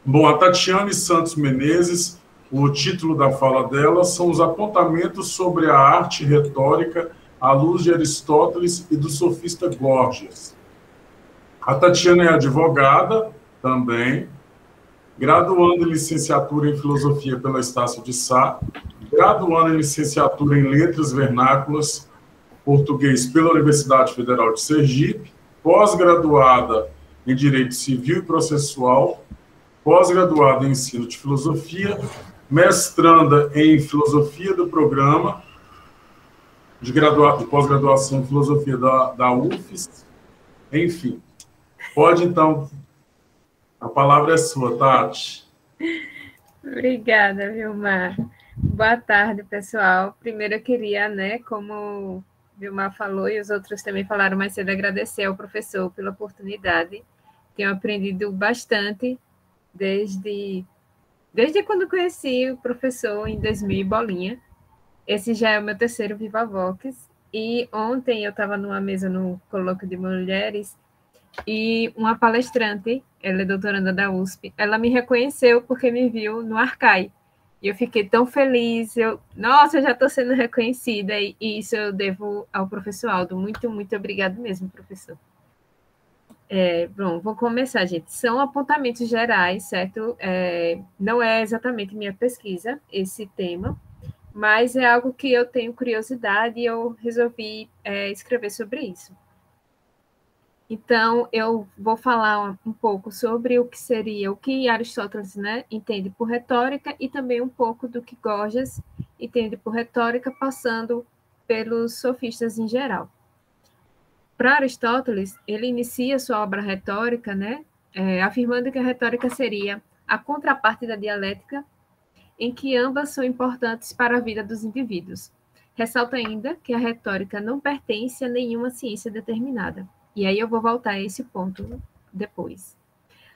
Bom, a Tatiane Santos Menezes, o título da fala dela são os apontamentos sobre a arte retórica à luz de Aristóteles e do sofista Górgias. A Tatiana é advogada também, graduando em licenciatura em filosofia pela Estácio de Sá, graduando em licenciatura em letras vernáculas português pela Universidade Federal de Sergipe, pós-graduada em direito civil e processual, pós-graduada em ensino de filosofia, mestranda em filosofia do programa de pós-graduação em filosofia da UFES, enfim. Pode, então, a palavra é sua, Tati. Obrigada, Vilmar. Boa tarde, pessoal. Primeiro eu queria, como o Vilmar falou e os outros também falaram mais cedo, agradecer ao professor pela oportunidade. Tenho aprendido bastante desde quando conheci o professor em 2000 bolinha. Esse já é o meu terceiro Viva Vox. E ontem eu estava numa mesa no colóquio de mulheres e uma palestrante, ela é doutoranda da USP, ela me reconheceu porque me viu no Arcai. E eu fiquei tão feliz, nossa, eu já estou sendo reconhecida, e isso eu devo ao professor Aldo. Muito, muito obrigado mesmo, professor. Bom, vou começar, gente. São apontamentos gerais, certo? Não é exatamente minha pesquisa, esse tema, mas é algo que eu tenho curiosidade e eu resolvi escrever sobre isso. Então, eu vou falar um pouco sobre o que Aristóteles, entende por retórica, e também um pouco do que Gorgias entende por retórica, passando pelos sofistas em geral. Para Aristóteles, ele inicia sua obra retórica, afirmando que a retórica seria a contraparte da dialética, em que ambas são importantes para a vida dos indivíduos. Ressalta ainda que a retórica não pertence a nenhuma ciência determinada. E aí eu vou voltar a esse ponto depois.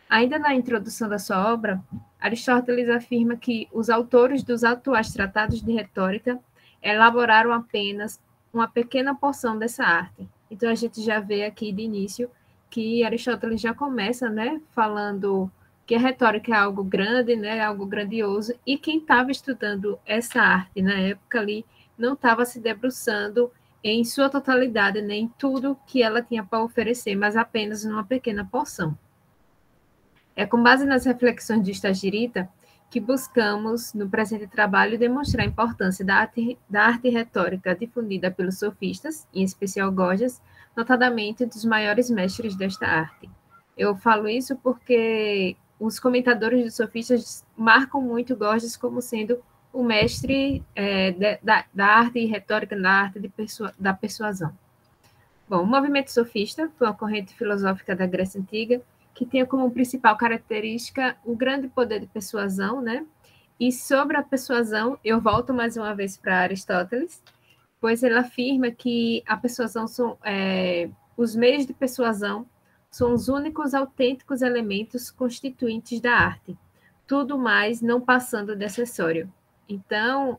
Ainda na introdução da sua obra, Aristóteles afirma que os autores dos atuais tratados de retórica elaboraram apenas uma pequena porção dessa arte. Então, a gente já vê aqui de início que Aristóteles já começa, falando que a retórica é algo grande, algo grandioso, e quem estava estudando essa arte na época ali não estava se debruçando em sua totalidade, nem em tudo que ela tinha para oferecer, mas apenas numa pequena porção. É com base nas reflexões de Stagirita que buscamos, no presente trabalho, demonstrar a importância da arte retórica difundida pelos sofistas, em especial Gorgias, notadamente dos maiores mestres desta arte. Eu falo isso porque os comentadores dos sofistas marcam muito Gorgias como sendo o mestre da arte retórica, da arte da persuasão. Bom, o movimento sofista foi uma corrente filosófica da Grécia Antiga que tinha como principal característica o grande poder de persuasão, E sobre a persuasão, eu volto mais uma vez para Aristóteles, pois ele afirma que a persuasão os meios de persuasão são os únicos autênticos elementos constituintes da arte, tudo mais não passando de acessório. Então,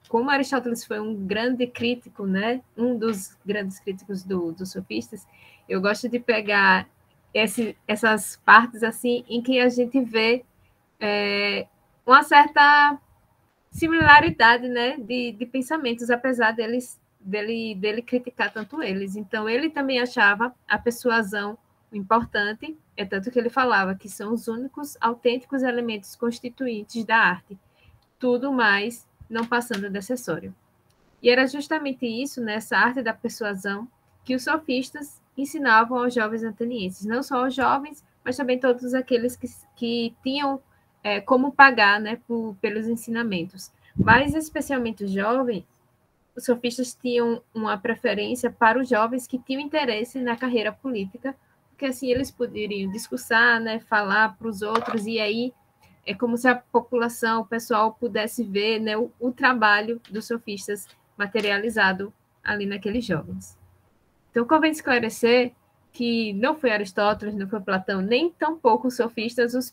como Aristóteles foi um grande crítico, um dos grandes críticos dos sofistas, eu gosto de pegar essas partes assim em que a gente vê uma certa similaridade, de pensamentos, apesar dele criticar tanto eles. Então, ele também achava a persuasão importante, é tanto que ele falava que são os únicos autênticos elementos constituintes da arte, tudo mais não passando de acessório. E era justamente isso, nessa arte da persuasão, que os sofistas ensinavam aos jovens atenienses, não só aos jovens, mas também todos aqueles que tinham como pagar, pelos ensinamentos. Mas, especialmente os jovens, os sofistas tinham uma preferência para os jovens que tinham interesse na carreira política, porque assim eles poderiam discursar, falar para os outros, e aí é como se a população, o pessoal pudesse ver o trabalho dos sofistas materializado ali naqueles jovens. Então, convém esclarecer que não foi Aristóteles, não foi Platão, nem tampouco os sofistas os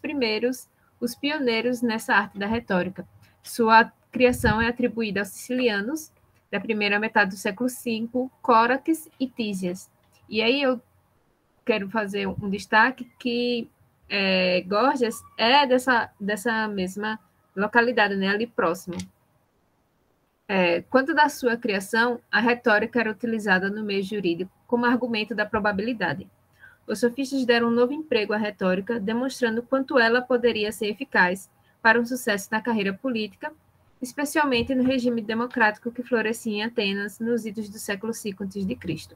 pioneiros nessa arte da retórica. Sua criação é atribuída aos sicilianos, da primeira metade do século V, Córates e Tísias. E aí eu quero fazer um destaque que Gorgias é dessa mesma localidade, né, ali próximo. Quanto da sua criação, a retórica era utilizada no meio jurídico como argumento da probabilidade. Os sofistas deram um novo emprego à retórica, demonstrando quanto ela poderia ser eficaz para um sucesso na carreira política, especialmente no regime democrático que florescia em Atenas nos idos do século V a.C.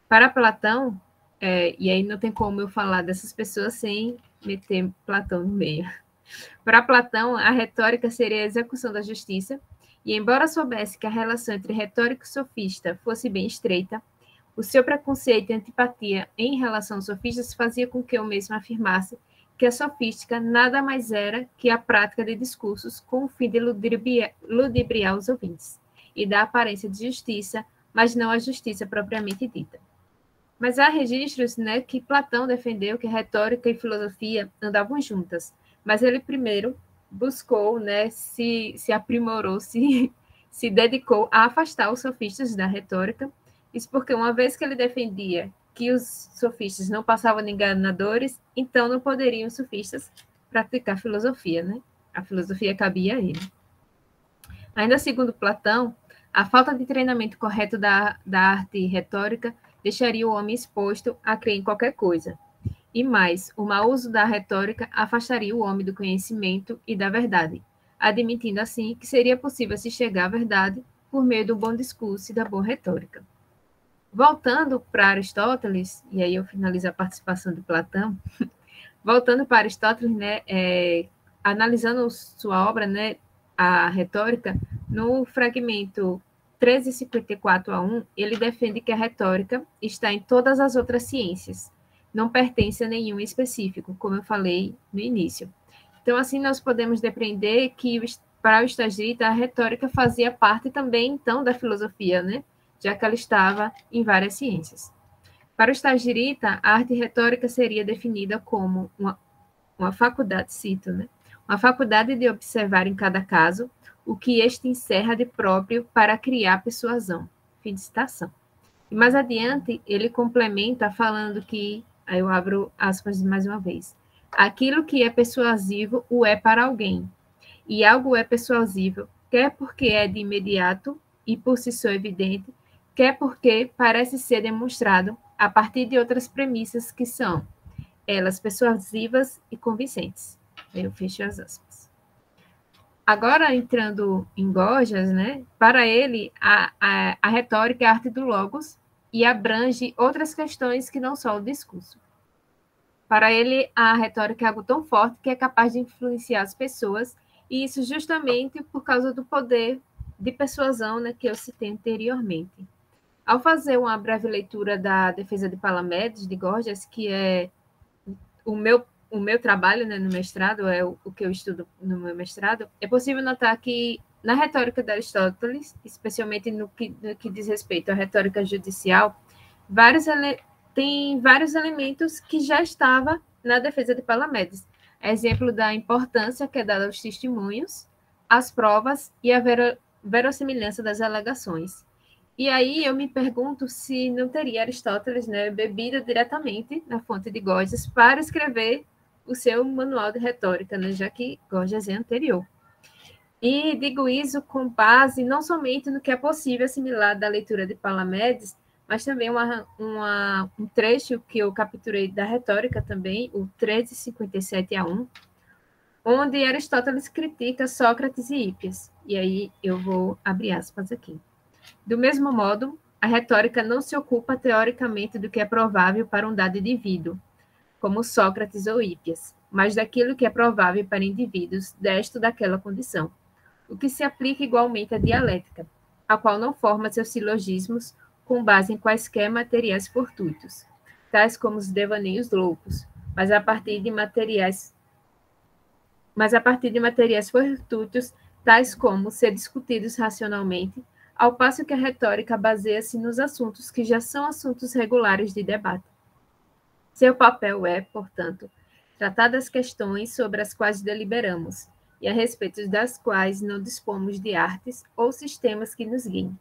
Para Platão, e aí não tem como eu falar dessas pessoas sem meter Platão no meio. Para Platão, a retórica seria a execução da justiça, e embora soubesse que a relação entre retórico e sofista fosse bem estreita, o seu preconceito e antipatia em relação aos sofistas fazia com que eu mesmo afirmasse que a sofística nada mais era que a prática de discursos com o fim de ludibriar os ouvintes e dar aparência de justiça, mas não a justiça propriamente dita. Mas há registros, né, que Platão defendeu que retórica e filosofia andavam juntas, mas ele primeiro buscou, né, se aprimorou, se dedicou a afastar os sofistas da retórica. Isso porque uma vez que ele defendia que os sofistas não passavam de enganadores, então não poderiam os sofistas praticar filosofia, né? A filosofia cabia a ele. Ainda segundo Platão, a falta de treinamento correto da arte retórica deixaria o homem exposto a crer em qualquer coisa. E mais, o mau uso da retórica afastaria o homem do conhecimento e da verdade, admitindo assim que seria possível se chegar à verdade por meio do bom discurso e da boa retórica. Voltando para Aristóteles, e aí eu finalizo a participação de Platão, voltando para Aristóteles, né, analisando sua obra, né, a retórica, no fragmento 1354-1, ele defende que a retórica está em todas as outras ciências, não pertence a nenhum específico, como eu falei no início. Então, assim, nós podemos depreender que, para o Estagirita, a retórica fazia parte também, então, da filosofia, né? Já que ela estava em várias ciências. Para o Estagirita, a arte retórica seria definida como uma faculdade, cito, né? Uma faculdade de observar em cada caso o que este encerra de próprio para criar persuasão. Fim de citação. E mais adiante, ele complementa falando que, aí eu abro aspas mais uma vez, aquilo que é persuasivo o é para alguém, e algo é persuasível, quer porque é de imediato e por si só evidente, quer porque parece ser demonstrado a partir de outras premissas que são elas persuasivas e convincentes. Eu fecho as aspas. Agora, entrando em Gorgias, né, para ele, a retórica é a arte do logos e abrange outras questões que não só o discurso. Para ele, a retórica é algo tão forte que é capaz de influenciar as pessoas, e isso justamente por causa do poder de persuasão, né, que eu citei anteriormente. Ao fazer uma breve leitura da Defesa de Palamedes, de Gorgias, que é o meu trabalho, né, no mestrado, é o que eu estudo no meu mestrado, é possível notar que na retórica de Aristóteles, especialmente no que diz respeito à retórica judicial, tem vários elementos que já estavam na Defesa de Palamedes. Exemplo da importância que é dada aos testemunhos, às provas e à verossimilhança das alegações. E aí eu me pergunto se não teria Aristóteles, né, bebido diretamente na fonte de Gorgias para escrever o seu manual de retórica, né, já que Gorgias é anterior. E digo isso com base não somente no que é possível assimilar da leitura de Palamedes, mas também um trecho que eu capturei da retórica também, o 1357-1, onde Aristóteles critica Sócrates e Hípias. E aí eu vou abrir aspas aqui. Do mesmo modo, a retórica não se ocupa teoricamente do que é provável para um dado indivíduo, como Sócrates ou Hípias, mas daquilo que é provável para indivíduos desta ou daquela condição, o que se aplica igualmente à dialética, a qual não forma seus silogismos com base em quaisquer materiais fortuitos, tais como os devaneios loucos, mas a partir de materiais fortuitos, tais como ser discutidos racionalmente, ao passo que a retórica baseia-se nos assuntos que já são assuntos regulares de debate. Seu papel é, portanto, tratar das questões sobre as quais deliberamos e a respeito das quais não dispomos de artes ou sistemas que nos guiem.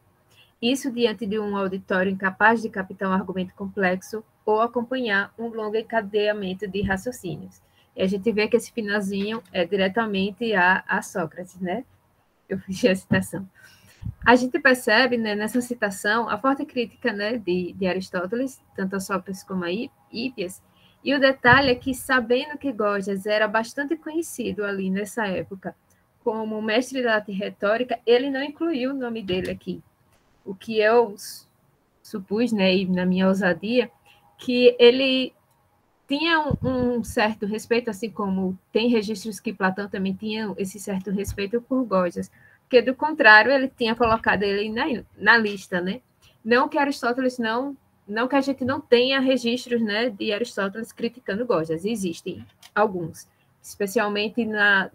Isso diante de um auditório incapaz de captar um argumento complexo ou acompanhar um longo encadeamento de raciocínios. E a gente vê que esse finalzinho é diretamente a Sócrates, né? Eu fiz a citação. A gente percebe, né, nessa citação a forte crítica, né, de Aristóteles, tanto a Sócrates como a Hípias, e o detalhe é que, sabendo que Gorgias era bastante conhecido ali nessa época como mestre da arte retórica, ele não incluiu o nome dele aqui. O que eu supus, né, e na minha ousadia, que ele tinha um certo respeito, assim como tem registros que Platão também tinha esse certo respeito por Gorgias, porque, do contrário, ele tinha colocado ele na lista, né? Não que Aristóteles não que a gente não tenha registros, né, de Aristóteles criticando Gorgias, existem alguns, especialmente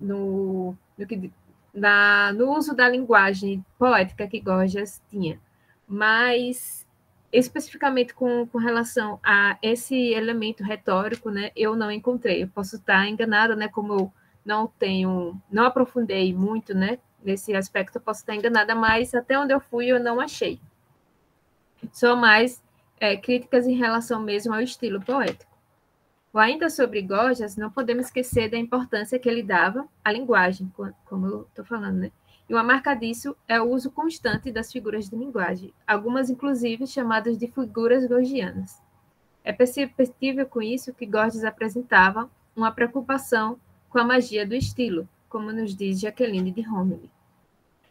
no uso da linguagem poética que Gorgias tinha, mas especificamente com relação a esse elemento retórico, né, eu não encontrei. Eu posso estar enganada, né, como eu não aprofundei muito, né, nesse aspecto, eu posso estar enganada, mas até onde eu fui eu não achei. São mais críticas em relação mesmo ao estilo poético. Ou ainda sobre Gorgias, não podemos esquecer da importância que ele dava à linguagem, como eu estou falando, né? E uma marca disso é o uso constante das figuras de linguagem, algumas inclusive chamadas de figuras gorgianas. É perceptível com isso que Gorgias apresentava uma preocupação com a magia do estilo, como nos diz Jaqueline de Romilly.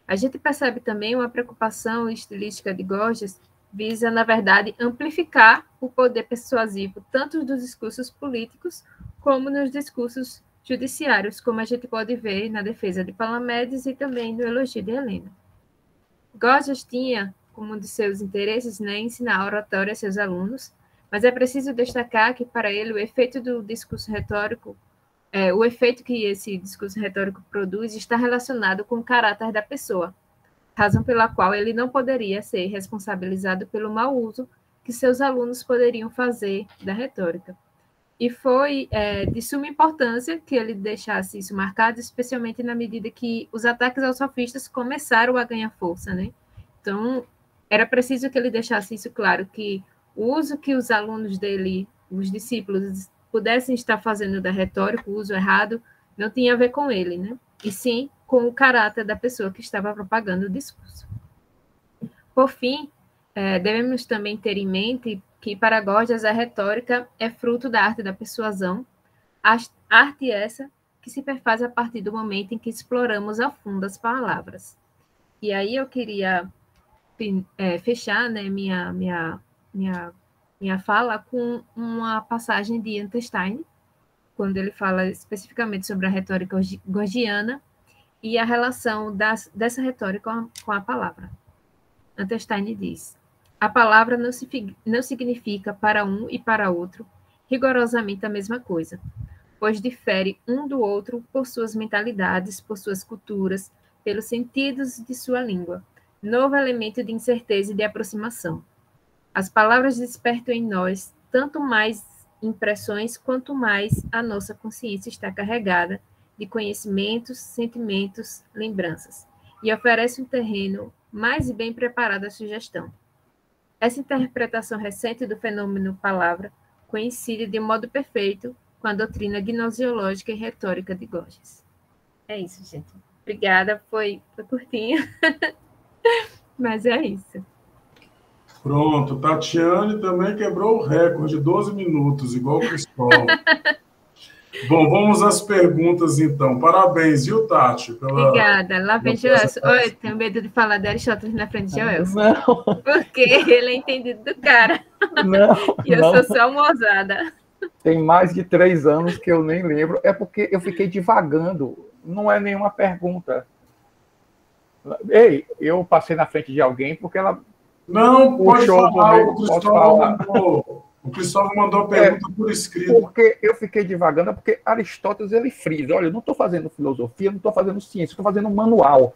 A gente percebe também uma preocupação estilística de Gorgias visa, na verdade, amplificar o poder persuasivo tanto dos discursos políticos como nos discursos judiciários, como a gente pode ver na defesa de Palamedes e também no elogio de Helena. Gorgias tinha como um de seus interesses, né, ensinar oratória a seus alunos, mas é preciso destacar que, para ele, o efeito do discurso retórico, o efeito que esse discurso retórico produz está relacionado com o caráter da pessoa, razão pela qual ele não poderia ser responsabilizado pelo mau uso que seus alunos poderiam fazer da retórica. E foi de suma importância que ele deixasse isso marcado, especialmente na medida que os ataques aos sofistas começaram a ganhar força, né? Então, era preciso que ele deixasse isso claro, que o uso que os alunos dele, os discípulos, pudessem estar fazendo da retórica, o uso errado, não tinha a ver com ele, né? E sim com o caráter da pessoa que estava propagando o discurso. Por fim, devemos também ter em mente que, para Gorgias, a retórica é fruto da arte da persuasão, arte essa que se perfaz a partir do momento em que exploramos a fundo as palavras. E aí eu queria fechar, né, minha fala com uma passagem de Antenstein, quando ele fala especificamente sobre a retórica gorgiana e a relação dessa retórica com a palavra. Antenstein diz: a palavra não significa para um e para outro rigorosamente a mesma coisa, pois difere um do outro por suas mentalidades, por suas culturas, pelos sentidos de sua língua, novo elemento de incerteza e de aproximação. As palavras despertam em nós tanto mais impressões quanto mais a nossa consciência está carregada de conhecimentos, sentimentos, lembranças, e oferece um terreno mais bem preparado à sugestão. Essa interpretação recente do fenômeno palavra coincide de modo perfeito com a doutrina gnoseológica e retórica de Gorgias. É isso, gente. Obrigada, foi curtinho, mas é isso. Pronto, Tatiane também quebrou o recorde de 12 minutos, igual o Cristóvão. Bom, vamos às perguntas, então. Parabéns, viu, Tati? Obrigada. Lá vem Joelson. Oi, tenho medo de falar de Aristóteles na frente de Joelson. Não. Porque ele é entendido do cara. Não. E eu sou só uma ousada. Tem mais de 3 anos que eu nem lembro. É porque eu fiquei divagando. Não é nenhuma pergunta. Ei, eu passei na frente de alguém porque ela... Não, pode falar, o Cristóvão mandou a pergunta por escrito. Porque eu fiquei divagando, porque Aristóteles, ele frisa, olha, eu não estou fazendo filosofia, não estou fazendo ciência, estou fazendo um manual.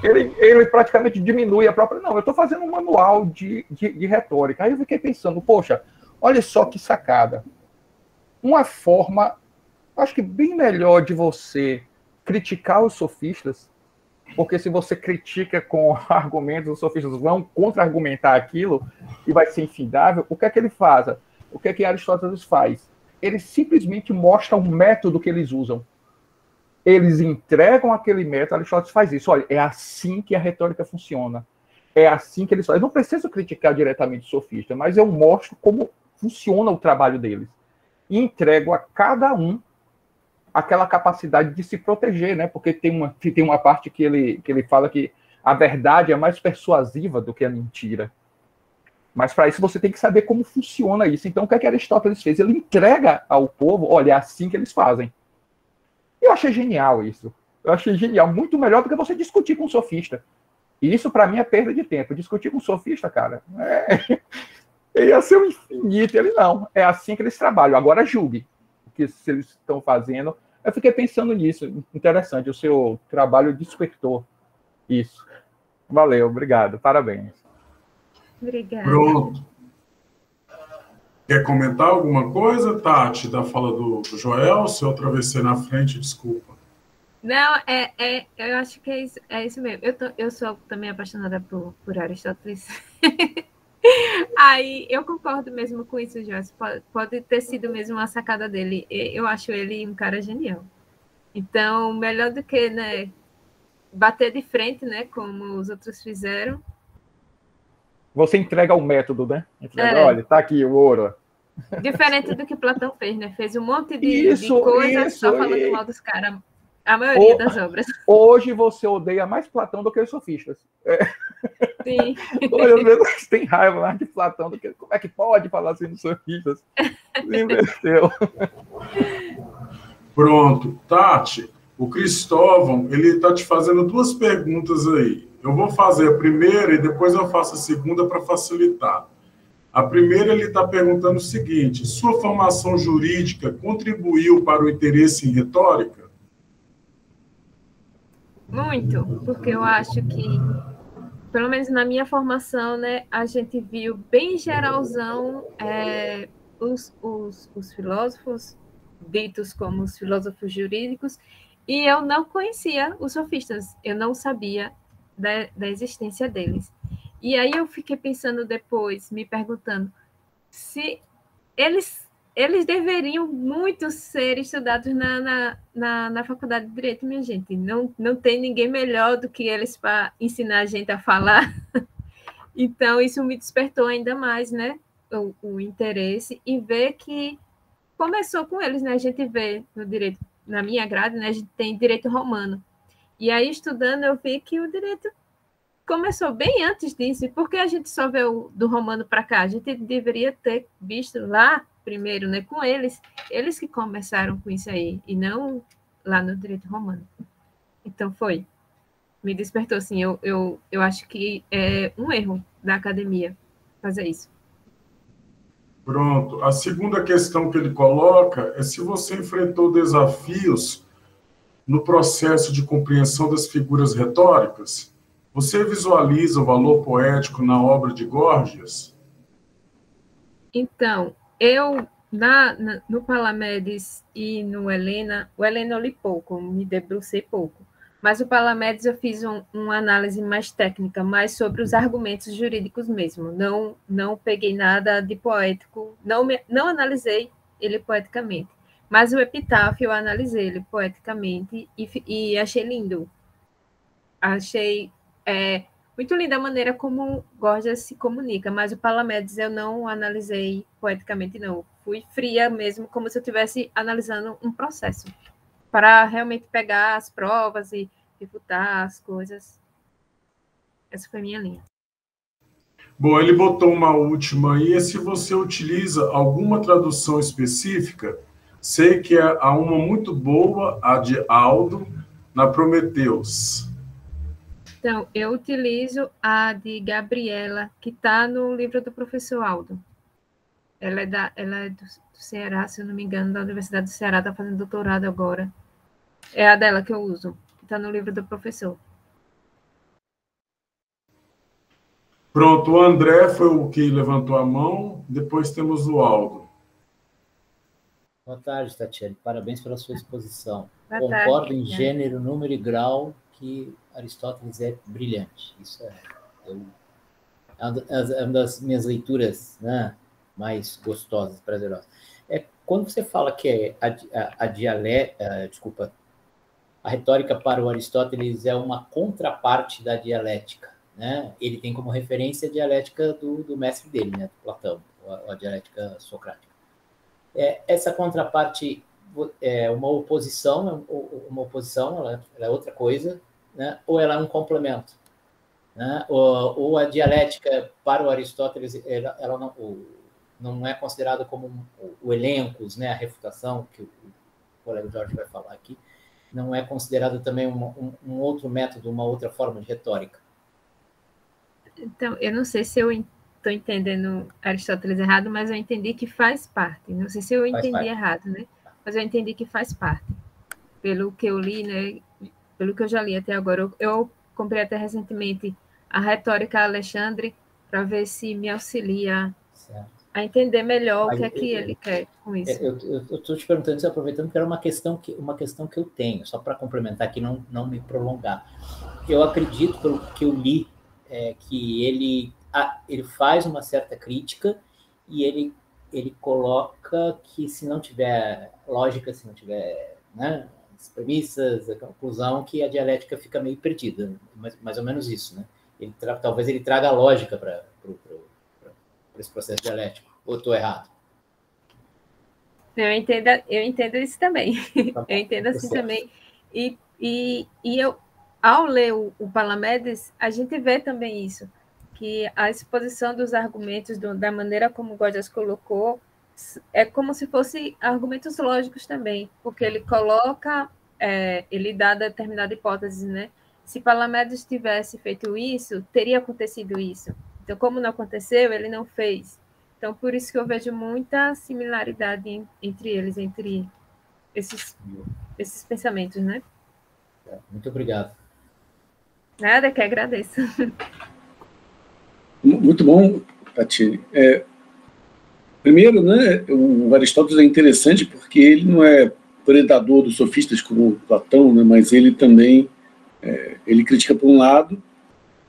Ele praticamente diminui a própria... Não, eu estou fazendo um manual de retórica. Aí eu fiquei pensando, poxa, olha só que sacada. Uma forma, acho que bem melhor de você criticar os sofistas, porque se você critica com argumentos, os sofistas vão contra-argumentar aquilo e vai ser infindável. O que é que ele faz? O que é que Aristóteles faz? eles simplesmente mostram o método que eles usam. Eles entregam aquele método, Aristóteles faz isso. Olha, é assim que a retórica funciona. É assim que eles fazem. Eu não preciso criticar diretamente o sofista, mas eu mostro como funciona o trabalho deles. E entrego a cada um aquela capacidade de se proteger, né? Porque tem uma parte que ele fala que a verdade é mais persuasiva do que a mentira. Mas para isso você tem que saber como funciona isso. Então, o que é que Aristóteles fez? Ele entrega ao povo, olha, é assim que eles fazem. Eu achei genial isso. Eu achei genial. Muito melhor do que você discutir com um sofista. E isso, para mim, é perda de tempo. Discutir com um sofista, cara, ele ia ser um infinito. Ele não. É assim que eles trabalham. Agora julgue o que eles estão fazendo. Eu fiquei pensando nisso. Interessante. O seu trabalho despertou isso. Valeu, obrigado. Parabéns. Obrigada. Pronto. Quer comentar alguma coisa, Tati, da fala do Joel? Se eu atravessei na frente, desculpa. Não, eu acho que é isso mesmo. Eu sou também apaixonada por Aristóteles. Aí eu concordo mesmo com isso, Joyce. Pode ter sido mesmo uma sacada dele. Eu acho ele um cara genial. Então, melhor do que, né, bater de frente, né, como os outros fizeram. Você entrega o método, né? Olha, tá aqui o ouro. Diferente do que Platão fez, né? Fez um monte de coisas só falando mal dos caras. A maioria das obras. Hoje você odeia mais Platão do que os sofistas. Sim. Olha, às vezes você tem raiva mais de Platão do que... Como é que pode falar assim dos sofistas? Inverteu. Pronto. Tati, o Cristóvão, ele está te fazendo duas perguntas aí. Eu vou fazer a primeira e depois eu faço a segunda para facilitar. A primeira, ele está perguntando o seguinte: sua formação jurídica contribuiu para o interesse em retórica? Muito, porque eu acho que, pelo menos na minha formação, né, a gente viu bem geralzão os filósofos, ditos como os filósofos jurídicos, e eu não conhecia os sofistas, eu não sabia da existência deles. E aí eu fiquei pensando depois, me perguntando se eles deveriam muito ser estudados na faculdade de Direito, minha gente. Não tem ninguém melhor do que eles para ensinar a gente a falar. Então, isso me despertou ainda mais, né, o interesse e ver que começou com eles, né? A gente vê no direito, na minha grade, né, a gente tem direito romano. E aí, estudando, eu vi que o direito começou bem antes disso. E por que a gente só vê do romano para cá? A gente deveria ter visto lá primeiro, né, com eles que começaram com isso aí, e não lá no direito romano. Então me despertou, assim, eu acho que é um erro da academia fazer isso. Pronto. A segunda questão que ele coloca é se você enfrentou desafios no processo de compreensão das figuras retóricas. Você visualiza o valor poético na obra de Górgias? Então, eu, no Palamedes e no Helena, o Helena eu li pouco, me debrucei pouco, mas o Palamedes eu fiz uma análise mais técnica, mais sobre os argumentos jurídicos mesmo, não peguei nada de poético, não analisei ele poeticamente, mas o Epitáfio eu analisei ele poeticamente e achei lindo. Achei muito linda a maneira como Gorgias se comunica, mas o Palamedes eu não analisei poeticamente, não. Fui fria mesmo, como se eu estivesse analisando um processo, para realmente pegar as provas e refutar as coisas. Essa foi a minha linha. Bom, ele botou uma última aí, é se você utiliza alguma tradução específica. Sei que há uma muito boa, a de Aldo, na Prometeus. Então, eu utilizo a de Gabriela, que está no livro do professor Aldo. Ela é do Ceará, se eu não me engano, da Universidade do Ceará, está fazendo doutorado agora. É a dela que eu uso, que está no livro do professor. Pronto, o André foi o que levantou a mão, depois temos o Aldo. Boa tarde, Tatiane. Parabéns pela sua exposição. Boa Concordo tarde, em gênero, número e grau que Aristóteles é brilhante. Isso é uma das minhas leituras, né, mais gostosas, prazerosas. quando você fala que a retórica para o Aristóteles é uma contraparte da dialética, né? Ele tem como referência a dialética do mestre dele, né? Do Platão, a dialética socrática. Essa contraparte é uma oposição, ela é outra coisa, né? Ou ela é um complemento, né? Ou a dialética para o Aristóteles ela não é considerada como o elencos, né? A refutação, que o colega Jorge vai falar aqui, não é considerado também um outro método, uma outra forma de retórica? Então, eu não sei se eu estou entendendo Aristóteles errado, mas eu entendi que faz parte. Não sei se eu entendi errado, né? Mas eu entendi que faz parte. Pelo que eu li, né? Pelo que eu já li até agora. Eu comprei até recentemente a Retórica Alexandre para ver se me auxilia a entender melhor o que é que ele quer com isso. Eu estou te perguntando isso, aproveitando que era uma questão que eu tenho, só para complementar aqui, não me prolongar. Eu acredito, pelo que eu li, que ele faz uma certa crítica e ele coloca que se não tiver lógica, se não tiver, né, as premissas, a conclusão, que a dialética fica meio perdida, mais ou menos isso, né? Talvez ele traga a lógica para esse processo dialético. Ou estou errado? Eu entendo isso também. Eu entendo assim também. E eu, ao ler o Palamedes, a gente vê também isso, que a exposição dos argumentos, da maneira como Gorgias colocou, é como se fossem argumentos lógicos também, porque ele coloca, ele dá determinada hipótese, né? Se Palamedes tivesse feito isso, teria acontecido isso. Então, como não aconteceu, ele não fez. Então, por isso que eu vejo muita similaridade entre eles, entre esses pensamentos, né? Muito obrigado. Nada, que agradeço. Muito bom, Tatiane. Primeiro, né, o Aristóteles é interessante porque ele não é predador dos sofistas como Platão, né, mas ele também ele critica por um lado,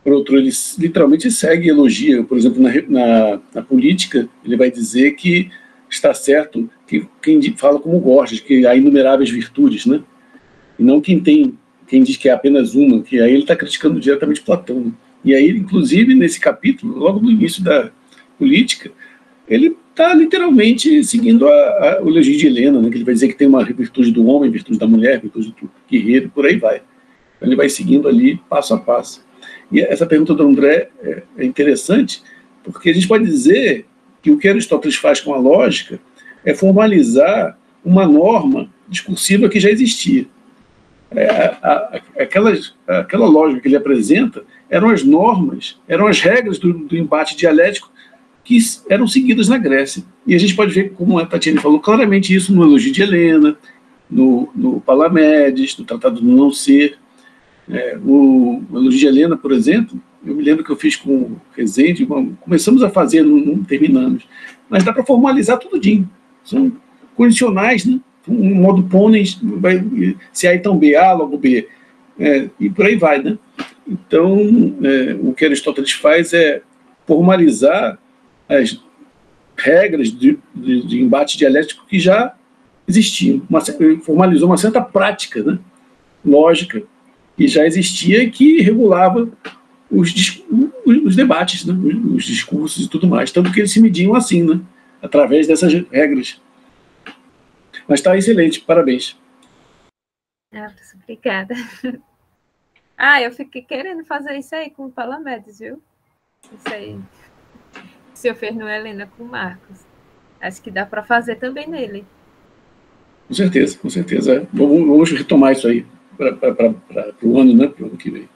por outro ele literalmente segue e elogia. Por exemplo, na política, ele vai dizer que está certo que quem fala como Gorgias, que há inumeráveis virtudes, né? E não quem diz que é apenas uma, que aí ele está criticando diretamente Platão. Né? E aí, inclusive, nesse capítulo, logo no início da política, ele está literalmente seguindo o elogio de Helena, né? Que ele vai dizer que tem uma virtude do homem, virtude da mulher, virtude do guerreiro, por aí vai. Então, ele vai seguindo ali, passo a passo. E essa pergunta do André é interessante, porque a gente pode dizer que o que Aristóteles faz com a lógica é formalizar uma discursiva que já existia. Aquela lógica que ele apresenta eram as normas, eram as regras do embate dialético que eram seguidas na Grécia. E a gente pode ver, como a Tatiane falou, claramente isso no Elogio de Helena, no Palamedes, no Tratado do Não Ser. O Elogio de Helena, por exemplo, eu me lembro que eu fiz com o Rezende, começamos a fazer, não terminamos, mas dá para formalizar tudinho. São condicionais, né? Um modo pôneis, se A então B, A, logo B, e por aí vai, né? Então, o que Aristóteles faz é formalizar as regras de embate dialético que já existiam. Formalizou uma certa prática, né? Lógica, que já existia e que regulava os debates, né? Os discursos e tudo mais. Tanto que eles se mediam assim, né? Através dessas regras. Mas está excelente, parabéns. Obrigada. Eu fiquei querendo fazer isso aí com o Palamedes, viu? Isso aí. O senhor fez no Helena com o Marcos. Acho que dá para fazer também nele. Com certeza, com certeza. Vamos retomar isso aí para o ano, né? Para o ano que vem.